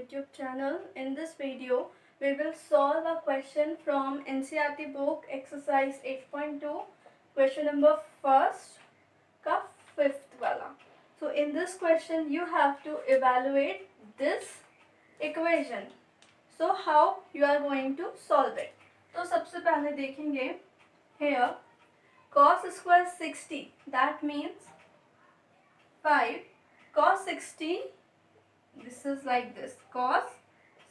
YouTube channel. In this video, we will solve a question from NCERT book exercise 8.2, question number first का fifth वाला. So in this question, you have to evaluate this equation. So how you are going to solve it? तो सबसे पहले देखेंगे here cos square 60, that means 5 cos 60, this is like this, cos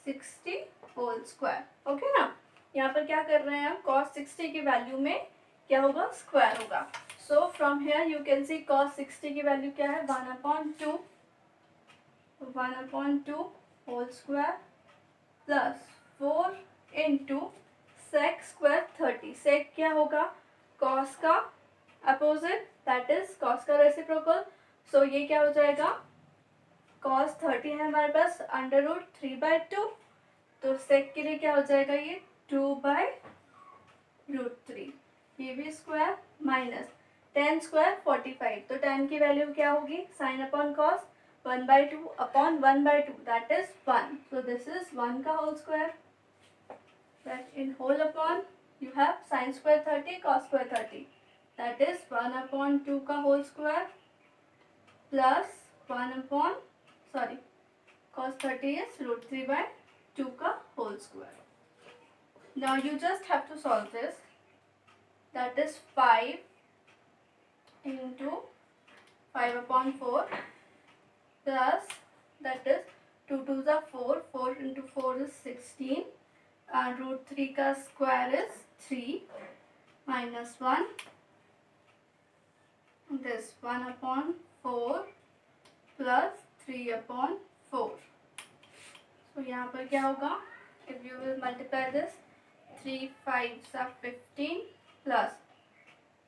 60 whole square. Okay ना, यहाँ पर क्या कर रहे हैं हम, cos 60 की वैल्यू में क्या होगा, स्क्वायर होगा. So from here you can see cos 60 की वैल्यू क्या है, 1/2 whole square plus 4 into sec square 30. sec क्या होगा, cos का अपोजिट, दैट इज cos का रेसिप्रोकल. सो ये क्या हो जाएगा, cos 30 है हमारे पास, √3/2. तो sec के लिए क्या हो जाएगा, ये 2/√3. ये भी स्क्वायर माइनस tan स्क्वायर 45. तो tan की वैल्यू क्या होगी, sin upon cos 1/2 upon 1/2, is इज 1. सो दिस इज 1 का whole square. That in whole upon you have sin square 30 cos square 30, that is 1/2 का whole square plus 1 cos 30 is √3/2 का whole square. Now you just have to solve this. That is 5 into 5/4 plus, that is 2 2s are 4, 4 into 4 is 16, and √3 का square is 3 minus 1. This 1/4 plus 3/4. So यहाँ पर क्या होगा, if you will multiply this, 3 5s are 15 plus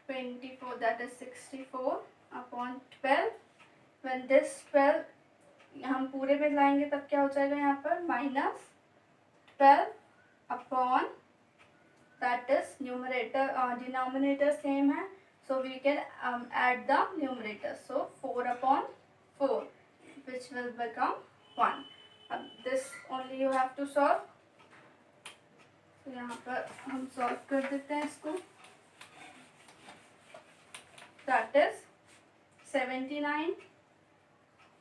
24, that is 64/12. When this 12 हम पूरे में लाएंगे तब क्या हो जाएगा, यहाँ पर -12 upon, that is numerator denominator same है, so we can add the numerator. So 4/4 which will become 1. This only you have to solve. तो यहाँ पर हम सॉल्व कर देते हैं इसको. That is 79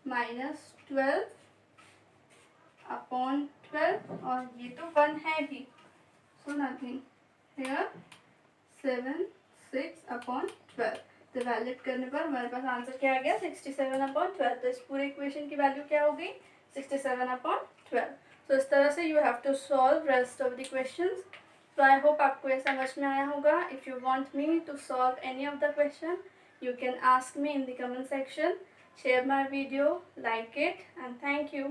minus 12/12, और ये तो 1 है ही, so nothing here. 7 6/12. तो वैलिड करने पर हमारे पास आंसर क्या आ गया, 67/12. तो इस पूरे इक्वेशन की वैल्यू क्या होगी, 67/12. तो इस तरह से you have to solve rest of the questions. तो आई होप आपको ये समझ में आया होगा. If you want me to solve any of the question, you can ask me in the comment section. Share my video, like it, and thank you.